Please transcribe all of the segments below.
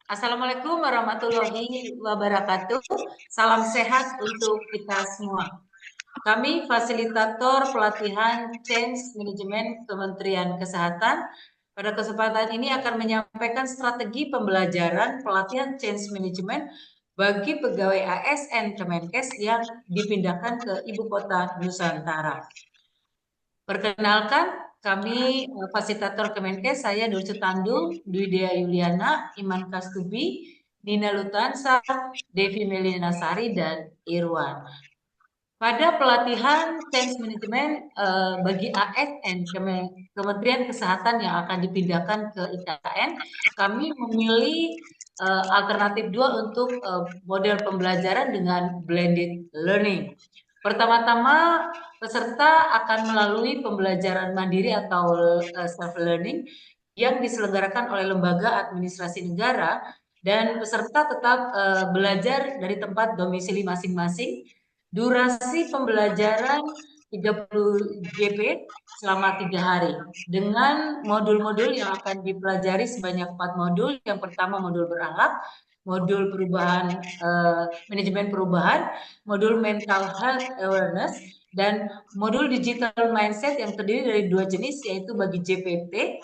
Assalamualaikum warahmatullahi wabarakatuh. Salam sehat untuk kita semua. Kami fasilitator pelatihan Change Management Kementerian Kesehatan. Pada kesempatan ini akan menyampaikan strategi pembelajaran pelatihan Change Management bagi pegawai ASN Kemenkes yang dipindahkan ke Ibu Kota Nusantara. Perkenalkan, kami fasilitator Kemenkes, saya Nur Tandu, Dwidya Yuliana, Iman Kastubi, Nina Lutansa, Devi Melinasari, dan Irwan. Pada pelatihan Change Management bagi ASN Kementerian Kesehatan yang akan dipindahkan ke IKN, kami memilih alternatif dua untuk model pembelajaran dengan blended learning. Pertama-tama, peserta akan melalui pembelajaran mandiri atau self-learning yang diselenggarakan oleh lembaga administrasi negara, dan peserta tetap belajar dari tempat domisili masing-masing. Durasi pembelajaran 30 GP selama 3 hari dengan modul-modul yang akan dipelajari sebanyak 4 modul. Yang pertama modul berakhlak, modul perubahan manajemen perubahan, modul mental health awareness, dan modul digital mindset yang terdiri dari 2 jenis, yaitu bagi JPT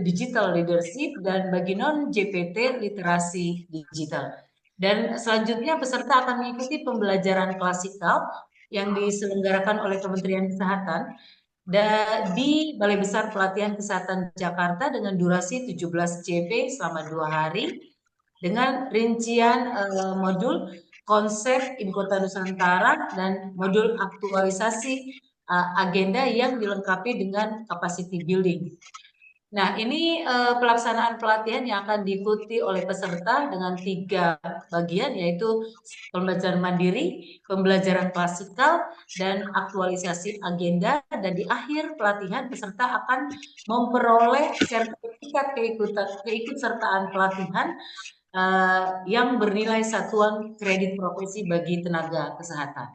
digital leadership dan bagi non JPT literasi digital. Dan selanjutnya peserta akan mengikuti pembelajaran klasikal yang diselenggarakan oleh Kementerian Kesehatan di Balai Besar Pelatihan Kesehatan Jakarta dengan durasi 17 CP selama 2 hari dengan rincian modul konsep Ibu Kota Nusantara dan modul aktualisasi agenda yang dilengkapi dengan capacity building. Nah, ini pelaksanaan pelatihan yang akan diikuti oleh peserta dengan 3 bagian, yaitu pembelajaran mandiri, pembelajaran klasikal, dan aktualisasi agenda. Dan di akhir pelatihan, peserta akan memperoleh sertifikat keikutsertaan pelatihan yang bernilai satuan kredit profesi bagi tenaga kesehatan.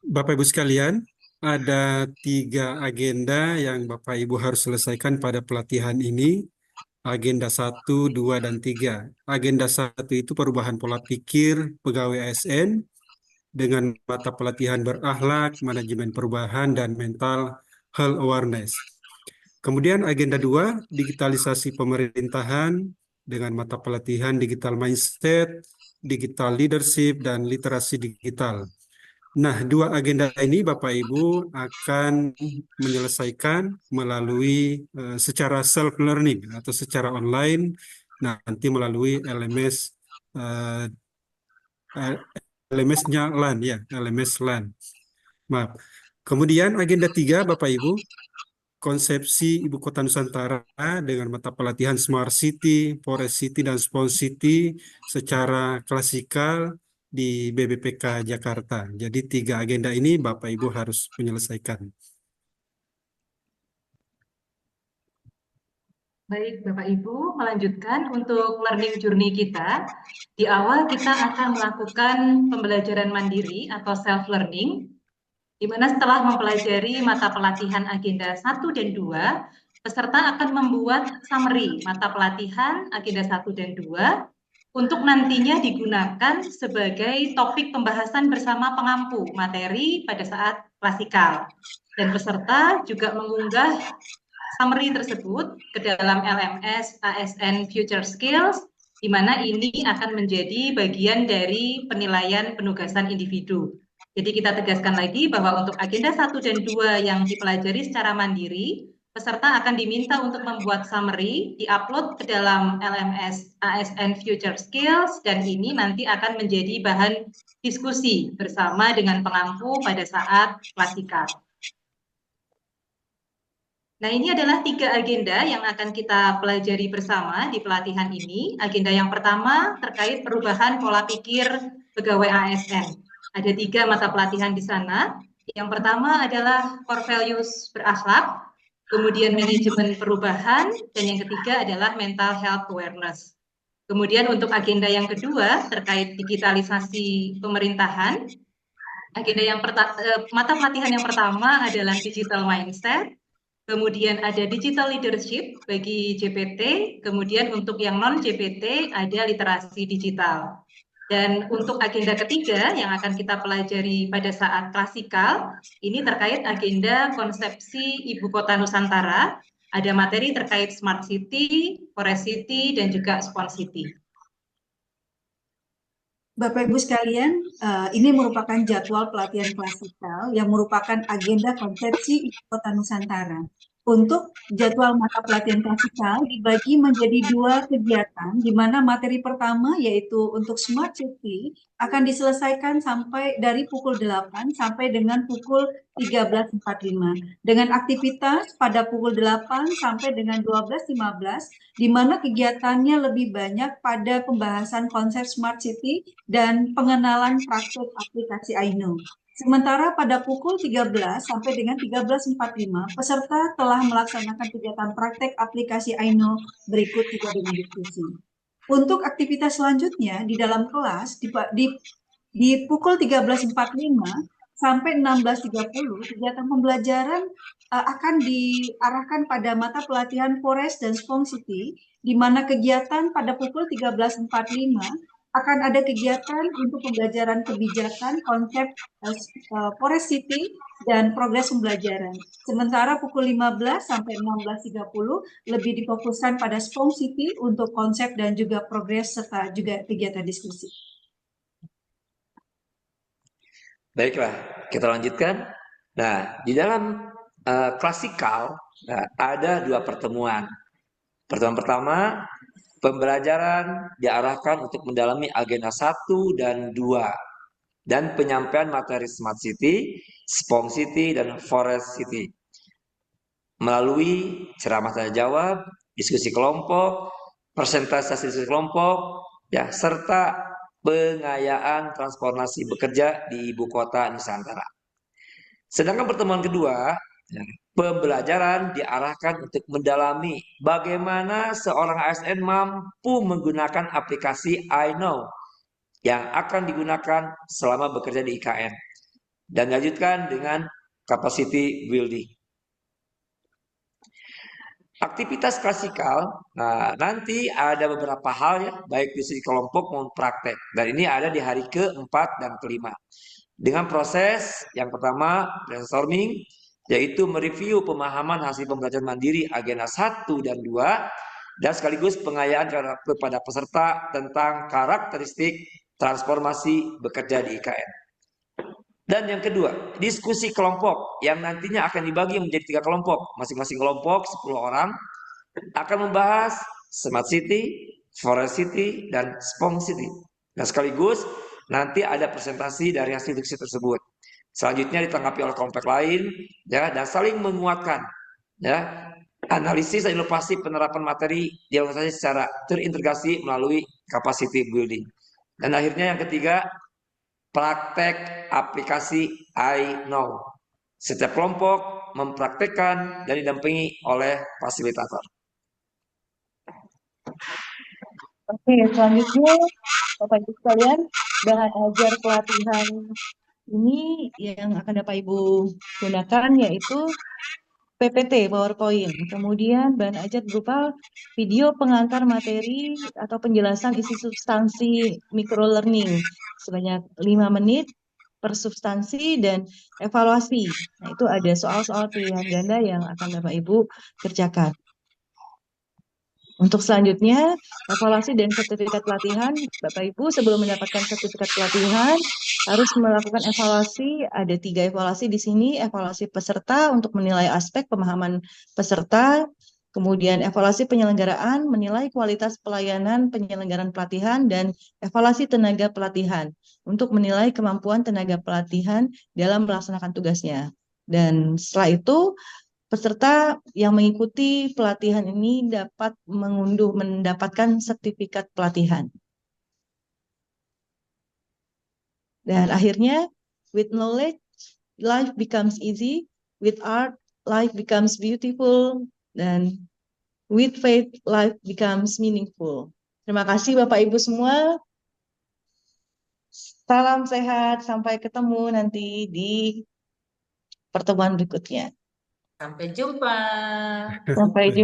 Bapak Ibu sekalian, ada 3 agenda yang Bapak Ibu harus selesaikan pada pelatihan ini. Agenda 1, 2, dan 3. Agenda 1 itu perubahan pola pikir pegawai ASN dengan mata pelatihan berakhlak, manajemen perubahan, dan mental health awareness. Kemudian agenda 2, digitalisasi pemerintahan dengan mata pelatihan digital mindset, digital leadership, dan literasi digital. Nah, 2 agenda ini Bapak Ibu akan menyelesaikan melalui secara self-learning atau secara online, nanti melalui LMS, LMS-nya LAN, ya, LMS LAN. Maaf. Kemudian agenda 3 Bapak Ibu, konsepsi Ibu Kota Nusantara dengan mata pelatihan Smart City, Forest City, dan Spawn City secara klasikal di BBPK Jakarta. Jadi 3 agenda ini Bapak Ibu harus menyelesaikan. Baik, Bapak Ibu, melanjutkan untuk learning journey kita. Di awal kita akan melakukan pembelajaran mandiri atau self-learning, di mana setelah mempelajari mata pelatihan agenda 1 dan 2, peserta akan membuat summary mata pelatihan agenda 1 dan 2 untuk nantinya digunakan sebagai topik pembahasan bersama pengampu materi pada saat klasikal. Dan peserta juga mengunggah summary tersebut ke dalam LMS ASN Future Skills, di mana ini akan menjadi bagian dari penilaian penugasan individu. Jadi kita tegaskan lagi bahwa untuk agenda 1 dan 2 yang dipelajari secara mandiri, peserta akan diminta untuk membuat summary, diupload ke dalam LMS ASN Future Skills, dan ini nanti akan menjadi bahan diskusi bersama dengan pengampu pada saat klasikal. Nah, ini adalah 3 agenda yang akan kita pelajari bersama di pelatihan ini. Agenda yang pertama terkait perubahan pola pikir pegawai ASN. Ada 3 mata pelatihan di sana. Yang pertama adalah core values berakhlak, kemudian manajemen perubahan, dan yang ketiga adalah mental health awareness. Kemudian untuk agenda yang kedua terkait digitalisasi pemerintahan, agenda yang mata pelatihan yang pertama adalah digital mindset. kemudian ada digital leadership bagi JPT, kemudian untuk yang non-JPT ada literasi digital. Dan untuk agenda ketiga yang akan kita pelajari pada saat klasikal, ini terkait agenda konsepsi Ibu Kota Nusantara, ada materi terkait Smart City, Forest City, dan juga Spawn City. Bapak Ibu sekalian, ini merupakan jadwal pelatihan klasikal yang merupakan agenda konsepsi Ibu Kota Nusantara. Untuk jadwal mata pelatihan klasikal dibagi menjadi 2 kegiatan, di mana materi pertama yaitu untuk Smart City akan diselesaikan sampai dari pukul 8 sampai dengan pukul 13.45 dengan aktivitas pada pukul 8 sampai dengan 12.15, di mana kegiatannya lebih banyak pada pembahasan konsep Smart City dan pengenalan praktik aplikasi Aino. Sementara pada pukul 13 sampai dengan 13.45, peserta telah melaksanakan kegiatan praktek aplikasi Aino berikut juga dengan diskusi. Untuk aktivitas selanjutnya di dalam kelas, di pukul 13.45 sampai 16.30, kegiatan pembelajaran akan diarahkan pada mata pelatihan Forest dan Spawn City, di mana kegiatan pada pukul 13.45 akan ada kegiatan untuk pembelajaran kebijakan konsep Forest City dan progres pembelajaran. Sementara pukul 15 sampai 16.30 lebih difokuskan pada Spawn City untuk konsep dan juga progres serta juga kegiatan diskusi. Baiklah, kita lanjutkan. Nah, di dalam klasikal ada 2 pertemuan. Pertemuan pertama, pembelajaran diarahkan untuk mendalami agenda 1 dan 2 dan penyampaian materi Smart City, Spawn City, dan Forest City melalui ceramah tanya jawab, diskusi kelompok, presentasi diskusi kelompok, ya, serta pengayaan transformasi bekerja di Ibu Kota Nusantara. Sedangkan pertemuan kedua, pembelajaran diarahkan untuk mendalami bagaimana seorang ASN mampu menggunakan aplikasi iKnow yang akan digunakan selama bekerja di IKN. Dan dilanjutkan dengan capacity building. Aktivitas klasikal, nanti ada beberapa hal ya, baik diskusi kelompok maupun praktek. Dan ini ada di hari ke-4 dan ke-5. Dengan proses yang pertama, brainstorming, yaitu mereview pemahaman hasil pembelajaran mandiri agenda 1 dan 2, dan sekaligus pengayaan kepada peserta tentang karakteristik transformasi bekerja di IKN. Dan yang kedua, diskusi kelompok yang nantinya akan dibagi menjadi 3 kelompok. Masing-masing kelompok 10 orang akan membahas Smart City, Forest City, dan Spawn City. Dan sekaligus nanti ada presentasi dari hasil diskusi tersebut. Selanjutnya ditanggapi oleh kelompok lain, ya, dan saling menguatkan, ya, analisis dan inovasi penerapan materi di organisasi secara terintegrasi melalui capacity building. Dan akhirnya yang ketiga, praktek aplikasi iKnow. Setiap kelompok mempraktekkan dan didampingi oleh fasilitator. Oke, selanjutnya Bapak Ibu sekalian, bahan ajar pelatihan ini yang akan Bapak Ibu gunakan yaitu PPT, PowerPoint. Kemudian bahan ajar berupa video pengantar materi atau penjelasan isi substansi microlearning sebanyak 5 menit per substansi dan evaluasi. Nah, itu ada soal-soal pilihan ganda yang akan Bapak Ibu kerjakan. Untuk selanjutnya, evaluasi dan sertifikat pelatihan, Bapak Ibu sebelum mendapatkan sertifikat pelatihan harus melakukan evaluasi. Ada 3 evaluasi di sini, evaluasi peserta untuk menilai aspek pemahaman peserta, kemudian evaluasi penyelenggaraan, menilai kualitas pelayanan penyelenggaraan pelatihan, dan evaluasi tenaga pelatihan untuk menilai kemampuan tenaga pelatihan dalam melaksanakan tugasnya. Dan setelah itu, peserta yang mengikuti pelatihan ini dapat mendapatkan sertifikat pelatihan. Dan akhirnya, with knowledge, life becomes easy. With art, life becomes beautiful. Dan with faith, life becomes meaningful. Terima kasih Bapak Ibu semua. Salam sehat, sampai ketemu nanti di pertemuan berikutnya. Sampai jumpa. Sampai jumpa.